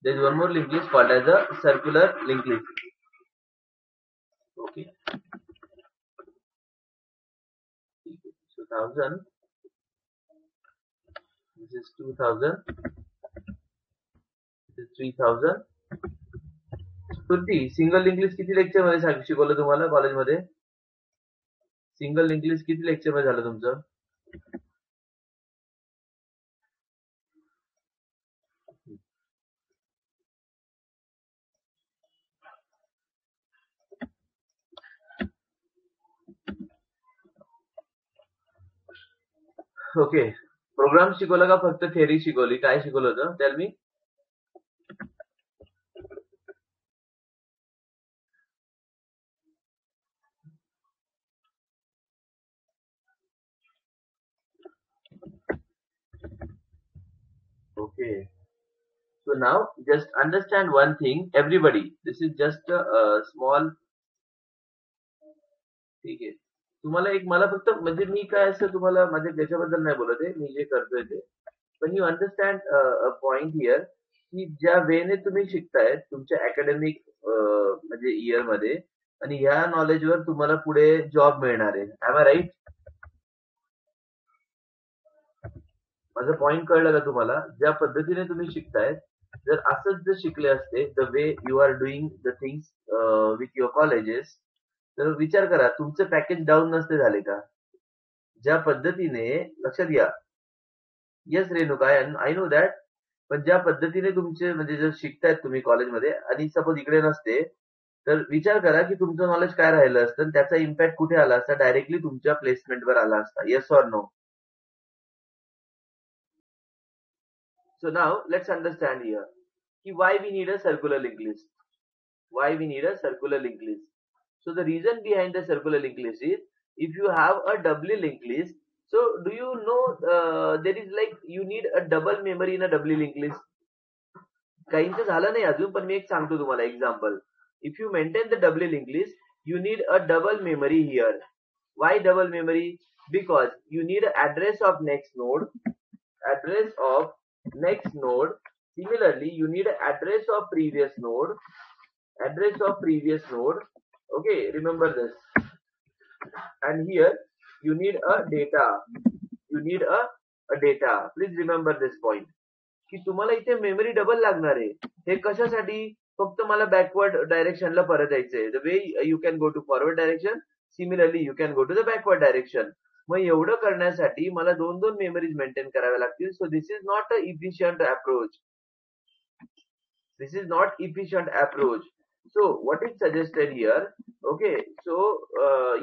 there is one more linked list called as a circular linked list. Okay, so 1000, this is 2000, this is 3000. Shruti, single link list किती lecture मध्ये शिकवलं तुम्हाला कॉलेजमध्ये? Single link list किती lecture मध्ये झालं तुमचं? ओके, प्रोग्राम शिकवला का फक्त थेअरी शिकवली? काय शिकवलं होतं? Tell me. Okay, so now just understand one thing, everybody. This is just a small. ठीक आहे, तुम्हाला एक, मला फक्त म्हणजे मी काय असं तुम्हाला माझ्या त्याच्याबद्दल नाही बोलत आहे, मी जे करतोय ते, पण you understand a point here, की ज्या वेने तुम्ही शिकताय तुमच्या अकॅडमिक म्हणजे इयर मध्ये, आणि ह्या नॉलेजवर तुम्हाला पुढे जॉब मिळणार आहे. Am I right? माझं पॉइंट कळलं का तुम्हाला? ज्या पद्धतीने तुम्ही शिकताय, जर असंच जर शिकले असते, the way you are doing the things with your colleges, तर विचार करा तुमचं पॅकेज डाऊन नसते झाले का? ज्या पद्धतीने, लक्षात घ्या, yes Renuka, I know that, पण ज्या पद्धतीने तुमचे म्हणजे जर शिकतायत तुम्ही कॉलेजमध्ये आणि सपोज इकडे नसते, तर विचार करा की तुमचं नॉलेज काय राहिलं असतं आणि त्याचा इम्पॅक्ट कुठे आला असता? डायरेक्टली तुमच्या प्लेसमेंटवर आला असता. Yes or no? So now let's understand here why we need a circular linked list. Why we need a circular linked list? So the reason behind the circular linked list is, if you have a doubly linked list, so do you know there is like you need a double memory in a doubly linked list. काहींचं झालं नाही अजून, पण मी एक सांगतो तुम्हाला example. If you maintain the doubly link list, you need a double memory here. Why double memory? Because you need address of next node, address of next node. Similarly, you need address of previous node, address of previous node. Okay, remember this. And here you need a data. You need a data. Please remember this point. की तुम्हाला इथे memory double लागणार आहे. हे कशासाठी? फक्त मला backward डायरेक्शनला परत यायचंय. The way you can go to forward direction, similarly you can go to the backward direction. मग एवढं करण्यासाठी मला दोन दोन मेमरीज मेंटेन कराव्या लागतील. So this is not a efficient approach. This is not efficient approach. So what is suggested here? Okay, so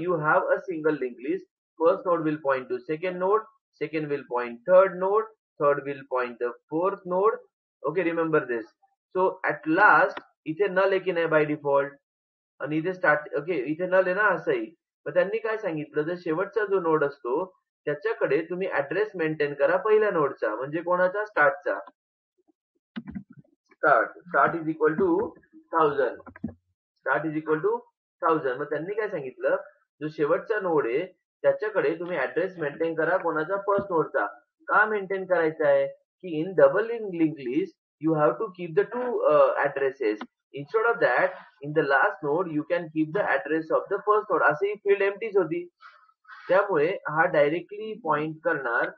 you have a single linked list. First node will point to second node, second will point third node, third will point the fourth node. Okay, remember this. So at last इथे null आहे की नाही by default, आणि इथे start. Okay, इथे null आहे ना असंही. मग त्यांनी काय सांगितलं, जर शेवटचा जो नोड असतो त्याच्याकडे तुम्ही ऍड्रेस मेंटेन करा पहिल्या नोडचा, म्हणजे कोणाचा? स्टार्टचा. Start is equal to 1000. Start is equal to 1000. मग त्यांनी काय सांगितलं, जो शेवटचा नोड आहे त्याच्याकडे तुम्ही ऍड्रेस मेंटेन करा कोणाचा? फर्स्ट नोडचा. का मेंटेन करायचा आहे? की in double link list you have to keep the two addresses. Instead of that, in the last node you can keep the address of the first node. असे ही field एम्प्टीच होती. त्यामुळे हा डायरेक्टली पॉइंट करणार,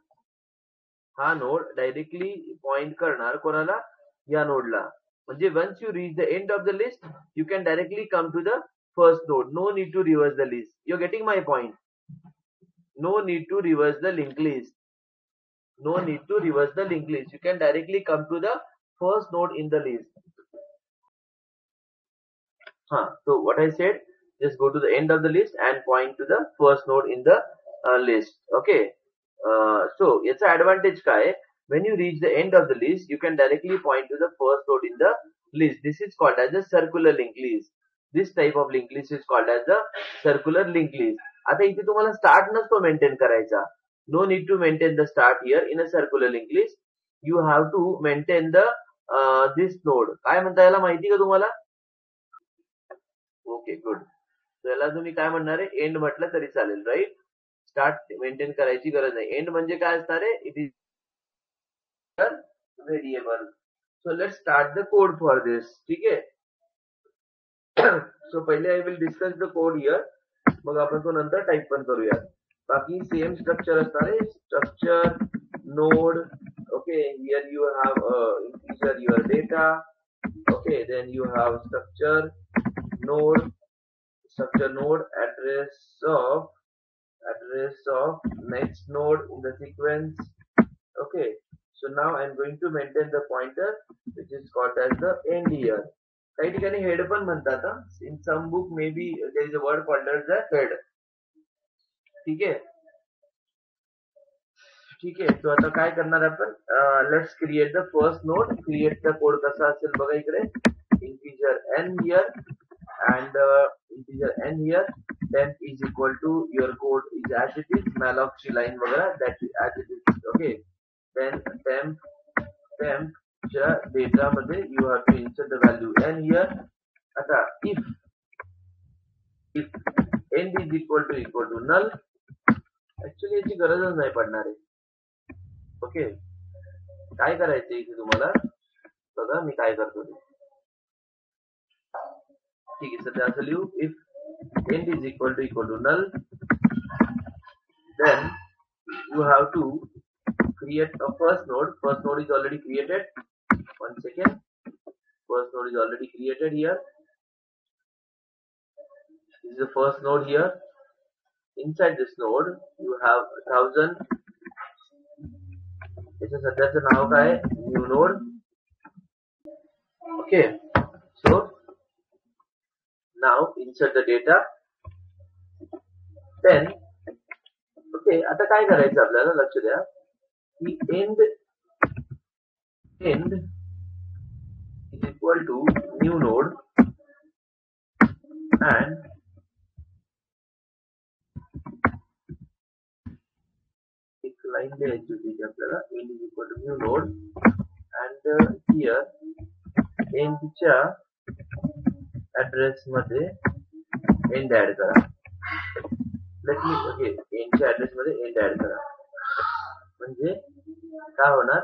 हा नोड डायरेक्टली पॉइंट करणार कोणाला? या नोडला. म्हणजे once you reach the end of the list, you can directly come to the first node. No need to reverse the list. You getting my point? No need to reverse the link list. No need to reverse the linked list. You can directly come to the first node in the list. So what I said, just go to the end of the list and point to the first node in the list. Okay. So it's an advantage काय? When you reach the end of the list, you can directly point to the first node in the list. This is called as a circular linked list. This type of linked list is called as the circular linked list. आता इथे तुम्हाला start नसतो maintain करायचा. No need to maintain the start here in a circular linked list. You have to maintain the this node. काय म्हणता याला माहिती का तुम्हाला? Okay, good. तर याला तुम्ही काय म्हणणार आहे? एंड म्हटलं तरी चालेल, राईट? स्टार्ट मेंटेन करायची गरज नाही. एंड म्हणजे काय असणार आहे? It is variable. So let's start the code for this. ठीक है. So पहिले I will discuss the code here. मग आपण तो नंतर टाइप पण करूया. बाकी सेम स्ट्रक्चर असणार आहे. Structure node. Okay, here you have integer your data. Okay, then you have structure node address of next node in the sequence. Okay, so now I'm going to maintain the pointer which is called as the end here. काही ठिकाणी head पण म्हणतात. In some book may be there is a word called as the head. ठीक आहे. ठीक आहे. तो आता काय करणार आपण, let's create the first node. Create the code कसा असेल बघा इकडे. Integer n here and integer n here. Temp is equal to your code is as it is. malloc ची लाईन वगैरे that is as it is. Okay, then temp च्या data मध्ये you have to insert the value n here. आता if end is equal to null. Actually याची गरजच नाही पडणार आहे. ओके, काय करायचंय इथे तुम्हाला बघा मी काय करतो ते. ठीक आहे. सध्या असं लिहू. If end is equal to null, then you have to create a first node. First node is already created. One second. First node is already created here. This is the first node here. Inside this node you have 1000. याचं सध्याचं नाव काय आहे, new node. Okay, so now insert the data. Then okay, आता काय करायचं आपल्याला लक्ष द्या की end is equal to new node and एक लाईन द्यायची होती आपल्याला. end is equal to new node and here end च्या ऍड्रेस मध्ये end ऍड करा. लेट मी ओके, end च्या ऍड्रेस मध्ये end ऍड करा. म्हणजे काय होणार,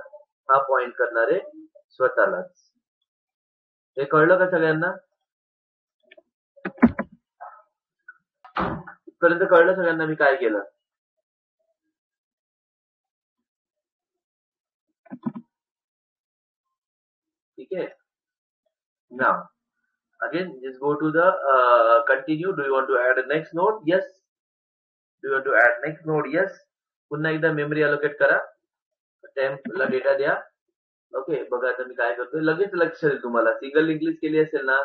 हा पॉइंट करणार आहे स्वतःलाच. हे कळलं का सगळ्यांना? इथपर्यंत कळलं सगळ्यांना मी काय केलं? ठीक आहे. Now again just go to the continue. Do you want to add a next node? Yes. Do you want to add next node? Yes. पुन्हा एकदा मेमरी अलोकेट करा. टेम्प ला डेटा द्या. ओके, बघा आता मी काय करतोय. लगेच लक्ष येईल तुम्हाला. सिंगल लिंक लिस्ट केली असेल ना,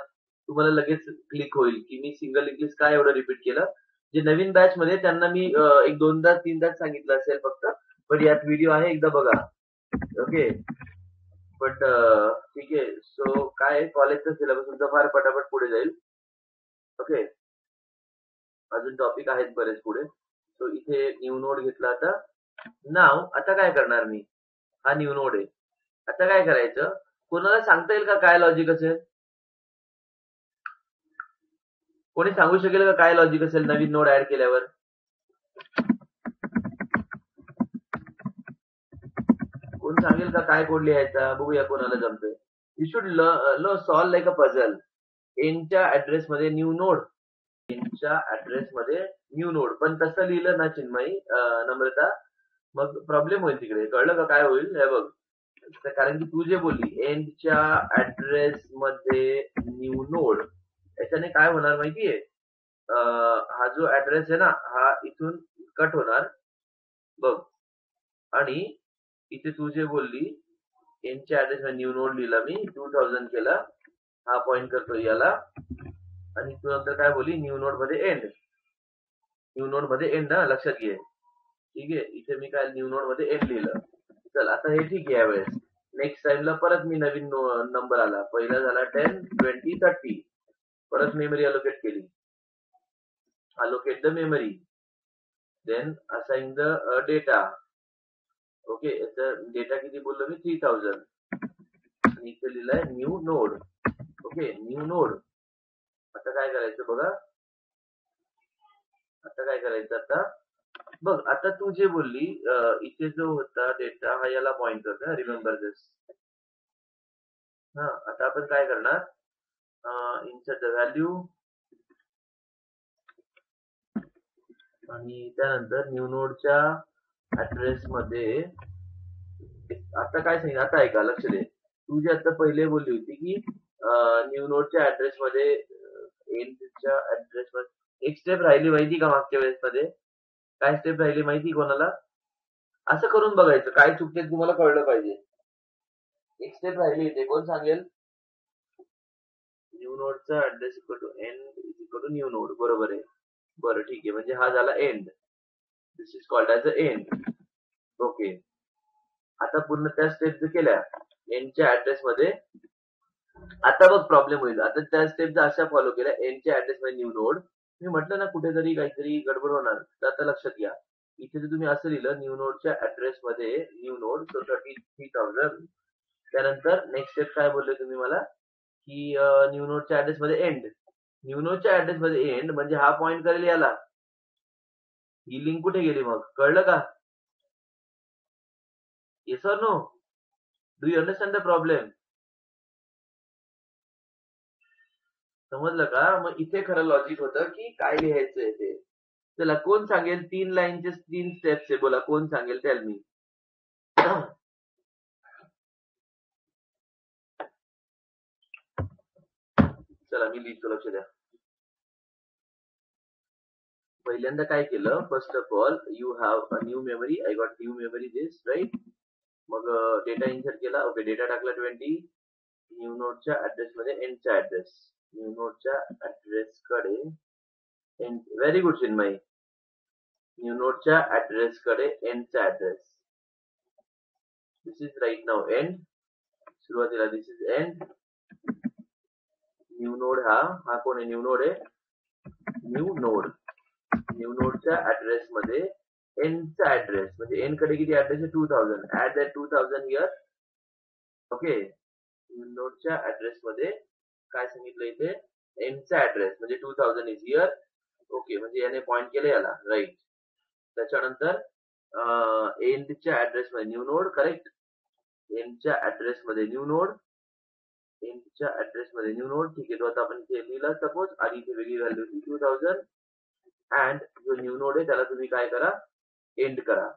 तुम्हाला लगेच क्लिक होईल की मी सिंगल लिंक लिस्ट काय एवढं रिपीट केलं. जे नवीन बॅच मध्ये त्यांना मी एक दोनदा तीनदा सांगितलं असेल फक्त, पण यात व्हिडिओ आहे, एकदा बघा. ओके, बट ठीक आहे. सो काय कॉलेजचा सिलेबस तुमचा फार पटापट पुढे जाईल. ओके, अजून टॉपिक आहेत बरेच पुढे. सो इथे न्यू नोड घेतला. आता नाव आता काय करणार मी, हा न्यू नोड आहे. आता काय करायचं, कोणाला सांगता येईल का काय लॉजिक असेल? कोणी सांगू शकेल का काय लॉजिक असेल नवीन नोड ऍड केल्यावर? कोण सांगेल का काय कोड लिहायचा? बघूया कोणाला जमतंय. You should solve like a puzzle. एनच्या ऍड्रेस मध्ये न्यू नोड, एनच्या ऍड्रेस मध्ये न्यू नोड. पण तसं लिहिलं ना चिन्मयी, नम्रता, मग प्रॉब्लेम होईल तिकडे. कळलं का काय होईल? हे बघ, कारण की तू जे बोलली एंडच्या ऍड्रेस मध्ये न्यू नोड, याच्याने काय होणार माहितीये, हा जो ऍड्रेस आहे ना, हा इथून कट होणार बघ. आणि इथे तू जे बोलली एंडच्या ऍड्रेस मध्ये न्यू नोड लिहिला मी, 2000 केला, हा पॉइंट करतो याला. आणि तू नंतर काय बोलली, न्यू नोड मध्ये एंड. न्यू नोड मध्ये एंड ना, लक्षात घे. ठीक आहे, इथे मी काय न्यू नोड मध्ये एंड लिहिलं. चल आता हे ठीक आहे. यावेळेस नेक्स्ट टाइमला परत मी नवीन नंबर आला. पहिला झाला 10, 20, 30. परत मेमरी अलोकेट केली. allocate the memory, then assign the data. Okay, data किती बोललो मी, 3000. आणि इथे लिहिलंय new node. Okay, new node. आता काय करायचं बघा, आता काय करायचं, आता बघ, आता तू जे बोलली इथे जो होता डेटा, हा याला पॉइंट करतो. रिमेंबर दिस. हा, आता आपण काय करणार, इन्सर्ट द व्हॅल्यू आणि त्यानंतर न्यू नोडच्या ऍड्रेस मध्ये आता काय सांगितलं, आता ऐका, लक्ष दे. तू जे आता पहिले बोलली होती की न्यू नोडच्या ऍड्रेस मध्ये एंडच्या ऍड्रेस मध्ये एक स्टेप राहिली माहिती का मागच्या वेळेस मध्ये? काय स्टेप राहिली माहिती कोणाला? असं करून बघायचं, काय चुकते तुम्हाला कळलं पाहिजे. एक स्टेप राहिली ते कोण सांगेल? न्यू नोडचा address equal to N is equal to new node, बरोबर आहे. बरं ठीक आहे, म्हणजे हा झाला end. This is called as a end. Okay, आता पूर्ण त्या स्टेप जर केल्या एंडच्या ऍड्रेस मध्ये, आता बघ प्रॉब्लेम होईल. आता त्या स्टेप जर अशा फॉलो केल्या एंडच्या ऍड्रेस मध्ये न्यू नोड, मी म्हटलं ना कुठेतरी काहीतरी गडबड होणार, तर आता लक्षात घ्या. इथे जर तुम्ही असं लिहिलं न्यू नोडच्या ऍड्रेस मध्ये न्यू नोड, सो 33,000. त्यानंतर नेक्स्ट स्टेप काय बोलले तुम्ही मला की न्यू नोडच्या ऍड्रेस मध्ये एंड. न्यू नोडच्या ऍड्रेस मध्ये एंड म्हणजे हा पॉइंट करेल याला. ही लिंक कुठे गेली मग, कळलं का? Yes or no? Do you understand the problem? समजलं का? मग इथे खरं लॉजिक होतं की काय लिहायचंय ते. चला, कोण सांगेल 3 लाईनचे 3 स्टेप्स आहे, बोला कोण सांगेल, टेल मी. चला मी लिहितो, लक्ष द्या. पहिल्यांदा काय केलं, first of all you have a new memory. I got new memory this, right. मग डेटा इन्सर्ट केला. ओके, डेटा टाकला 20. न्यू नोडच्या ऍड्रेस मध्ये एंडचा ऍड्रेस, न्यू नोडच्या ऍड्रेस कडे end. Very good Chinmay. New नोडच्या ऍड्रेस कडे एंडचा address. This is right now end. सुरुवातीला this is end. New node हा कोण आहे? न्यू नोड आहे. न्यू नोड, न्यू नोडच्या ऍड्रेस मध्ये एंडचा ऍड्रेस म्हणजे एंड कडे किती ऍड्रेस आहे? 2000. Add that 2000 here. Okay, new नोडच्या ऍड्रेस मध्ये काय सांगितलं इथे? एंडचा ऍड्रेस म्हणजे 2000 इज हियर. ओके, म्हणजे याने पॉइंट केलं याला, राईट. त्याच्यानंतर एंडच्या ऍड्रेस मध्ये न्यू नोड, करेक्ट. एंडच्या ऍड्रेस मध्ये न्यू नोड, एंडच्या ऍड्रेस मध्ये न्यू नोड, ठीक आहे. तो आता आपण लिहिला सपोज, आणि इथे वेगळी व्हॅल्यू होती 2000. अँड जो न्यू नोड आहे त्याला तुम्ही काय करा? एंड करा.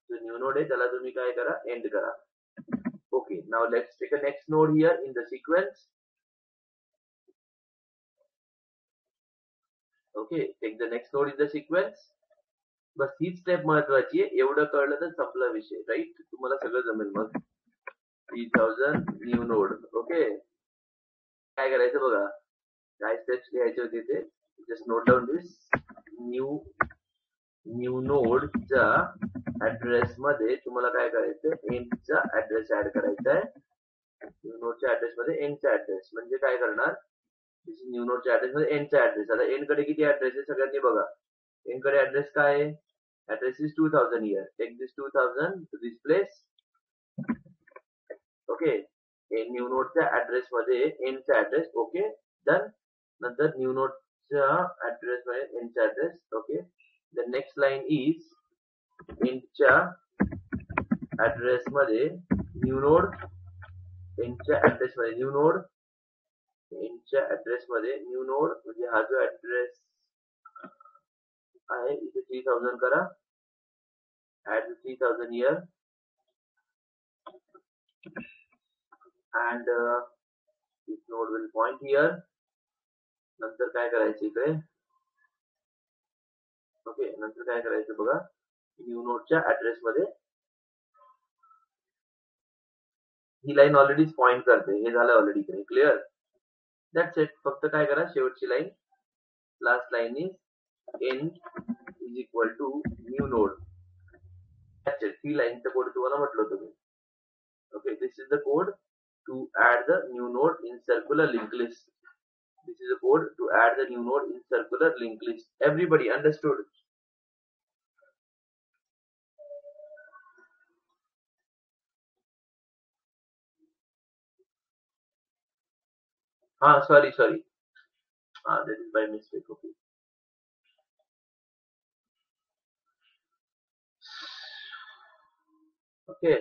जो न्यू नोड आहे त्याला तुम्ही काय करा? एंड करा. Okay, now let's take a next node here in the sequence. Okay, take the next node in the sequence. बस हीच स्टेप महत्वाची आहे. एवढं कळलं तर संपला विषय, राईट. तुम्हाला सगळं जमेल मग. 3000 न्यू नोड. ओके, काय करायचं बघा, काय स्टेप्स लिहायचे होते ते. जस्ट नोट डाऊन दिस. न्यू नोडच्या ऍड्रेस मध्ये तुम्हाला काय करायचं? एंडचा ऍड्रेस ऍड करायचा आहे. न्यू नोडच्या ऍड्रेस मध्ये एंडचा ऍड्रेस म्हणजे काय करणार? न्यू नोडच्या ऍड्रेस मध्ये एंडचा ऍड्रेस. आता एंड कडे किती ऍड्रेस आहे सगळ्यांनी बघा. एंड कडे ऍड्रेस काय आहे? Address is 2000 here. Take this 2000 to this place. Okay, new नोडच्या ऍड्रेस मध्ये एंडचा ऍड्रेस. Okay, done. नंतर न्यू नोडच्या ऍड्रेस मध्ये एंडचा address. Okay, the next line is एंडच्या ऍड्रेस मध्ये न्यू नोड, एंडच्या ऍड्रेस मध्ये न्यू नोड, एंडच्या ऍड्रेस मध्ये न्यू नोड. म्हणजे हा जो ऍड्रेस आहे इथे 3000 करा. Add 3000 here and this node will point here. नंतर काय करायचं इकडे? ओके, नंतर काय करायचं बघा, न्यू नोडच्या ऍड्रेस मध्ये ही लाईन ऑलरेडी पॉइंट करते. हे झालं ऑलरेडी इकडे, क्लिअर. That's it. फक्त काय करा, शेवटची line, last line is end is equal to new node. That's it. ही लाईनचा कोड तुम्हाला म्हटलं होतं मी. Okay, this is the code to add the new node in circular linked list. This is a code to add the new node in circular linked list. Everybody understood? Sorry. That is by mistake. Okay. Okay.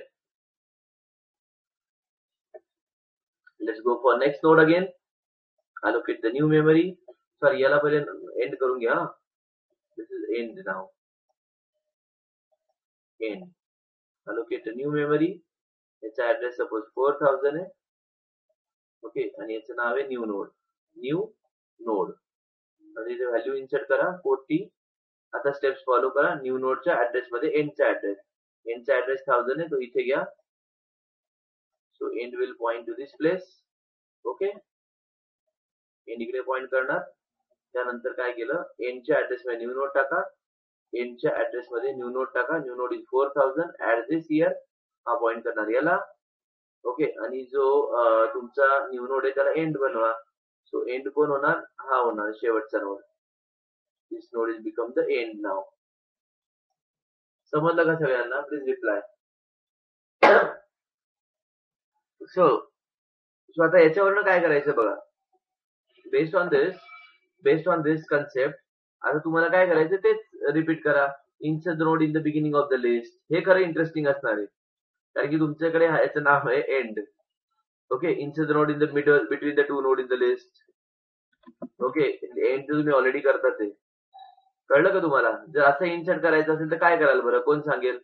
Let's go for next node again. Allocate the new memory. Sorry, याला पहिले end करून घ्या. This is end now. End. Allocate a new memory. याचा address suppose 4000 आहे. Okay, आणि याचं नाव आहे new node. New node आणि इथे व्हॅल्यू इन्सर्ट करा 40. आता स्टेप्स फॉलो करा. न्यू नोडच्या ऍड्रेस मध्ये एंडचा ऍड्रेस. एंडचा ऍड्रेस 1000 आहे, तो इथे घ्या. So and will point two this place. Okay, end इकडे पॉइंट करणार. त्यानंतर काय केलं, एंडच्या ऍड्रेस मध्ये न्यू नोड टाका. एंडच्या ऍड्रेस मध्ये न्यू नोड टाका. New node is 4000. Add this here. हा पॉइंट करणार याला. ओके, आणि जो तुमचा न्यू नोड आहे त्याला एंड बनवा. सो एंड कोण होणार, हा होणार शेवटचा node. This node is become the end now. समजलं का सगळ्यांना? Please reply. सो आता याच्यावरनं काय करायचं बघा. बेस्ड ऑन दिस कन्सेप्ट आता तुम्हाला काय करायचं तेच रिपीट करा. Insert the node in the beginning of the list. हे खरं इंटरेस्टिंग असणार आहे, कारण की तुमच्याकडे याचं नाव आहे end. Okay, insert the node in the middle between the two node in the list. Okay, end तुम्ही ऑलरेडी करता ते कळलं का तुम्हाला? जर असं इन्सर्ट करायचं असेल तर काय कराल बरं, कोण सांगेल?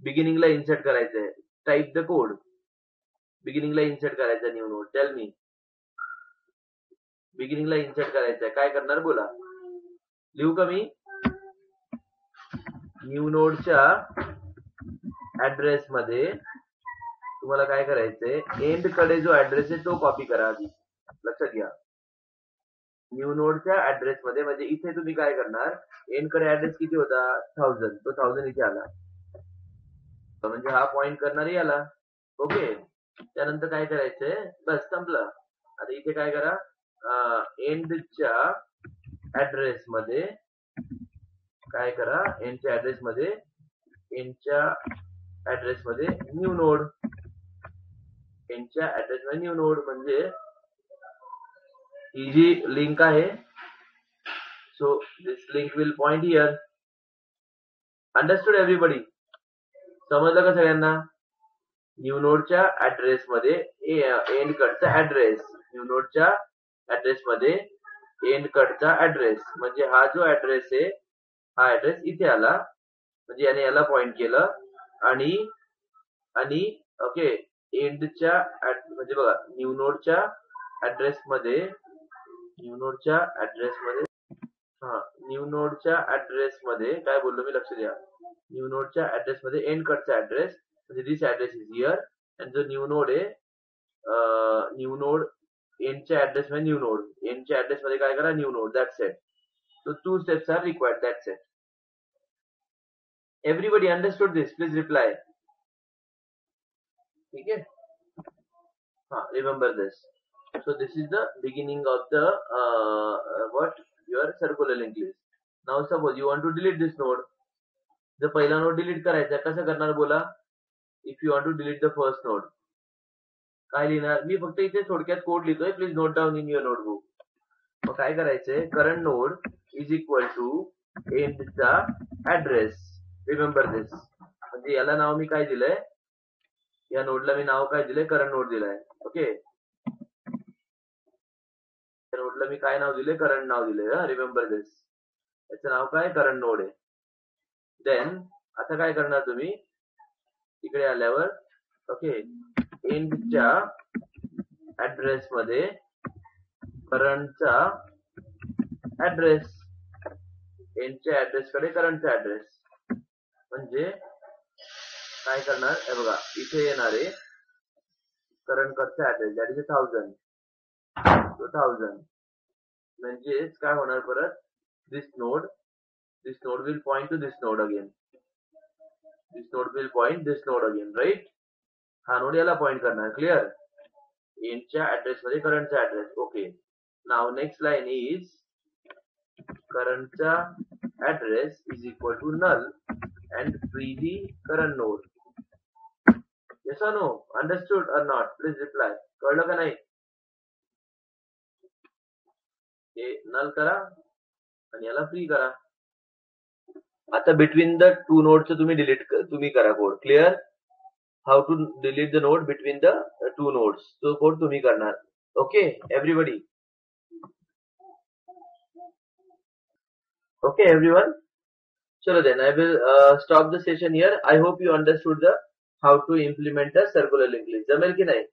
बिगिनिंगला इन्सर्ट करायचंय. Type the code. बिगिनिंगला इन्सर्ट करायचं न्यू नोड. Tell me. बिगिनिंगला इन्सर्ट करायचंय, काय करणार बोला. लिहू का मी? न्यू नोडच्या ऍड्रेस मध्ये तुम्हाला काय करायचंय, एंड कडे जो ऍड्रेस आहे तो कॉपी करा आधी. लक्षात घ्या, न्यू नोडच्या ऍड्रेस मध्ये म्हणजे इथे तुम्ही काय करणार, एंड कडे ऍड्रेस किती होता 1000, तो 1000 इथे आला म्हणजे हा पॉइंट करणार याला. ओके, त्यानंतर काय करायचंय, बस संपलं. आता इथे काय करा, एंडच्या ऍड्रेस मध्ये काय करा, एंडच्या ऍड्रेस मध्ये न्यू नोड. एंडच्या ऍड्रेस मध्ये न्यू नोड म्हणजे ही जी लिंक आहे, so this link will point here. Understood everybody? समजलं का सगळ्यांना? न्यू नोडच्या ऍड्रेस मध्ये एंड कडचा ऍड्रेस, न्यू नोडच्या ऍड्रेस मध्ये एंड कडचा ऍड्रेस म्हणजे हा जो ऍड्रेस आहे, हा ऍड्रेस इथे आला म्हणजे याने याला पॉइंट केलं. आणि ओके, एंडच्या म्हणजे बघा, न्यू नोडच्या ऍड्रेस मध्ये काय बोललो मी, लक्ष द्या. न्यू नोडच्या ऍड्रेस मध्ये एंड कडचा ऍड्रेस म्हणजे दिस ऍड्रेस इज हियर. आणि जो न्यू नोड आहे, न्यू नोड एंडच्या ऍड्रेस मध्ये एंडच्या ऍड्रेस मध्ये काय करा, new node. That's it. So 2 steps are required. That's it. Everybody understood this? Please reply. ठीक है, हाँ, remember this. So this is the beginning of the your circular linked list. Now suppose you want to delete this node. जर पहिला node delete करायचा, कसं करणार बोला? If you want to delete the first node, काय लिहिणार? मी फक्त इथे थोडक्यात कोड लिहितोय, please note down in your notebook. मग काय करायचंय, current node is equal to एंडचा ऍड्रेस. Remember this. म्हणजे याला नाव मी काय दिलंय, या नोडला मी नाव काय दिलंय, करंट नोड दिलंय. ओके, या नोडला मी काय नाव दिले, करंट नाव दिले. रिमेंबर दिस. याचं नाव काय, करंट नोड आहे. देन आता काय करणार तुम्ही, इकडे आल्यावर ओके, एंडच्या ऍड्रेस मध्ये करंटचा ऍड्रेस, एंडच्या ऍड्रेस कडे करंटचा ऍड्रेस म्हणजे काय करणार, हे बघा इथे येणार आहे करंट कडचा ऍड्रेस, दॅट इज 1000. तो 1000 म्हणजेच काय होणार परत, दिस node will point to this node again. This node will point this node again, right? हा नोड याला पॉइंट करणार. क्लिअर? एंडच्या ऍड्रेस मध्ये करंटचा address. Okay, now next line is करंटचा address is equal to null and free the current node. Yes or no? Understood or not? Please reply. कळलं का नाही? हे नल करा आणि याला फ्री करा. आता बिटवीन द टू नोडचं तुम्ही करा code. Clear? how to delete the node between the two nodes. So code तुम्ही करणार. Okay, everybody. Okay, everyone. So then I will stop the session here. I hope you understood the how to implement a circular linked list. जमेल की नाही?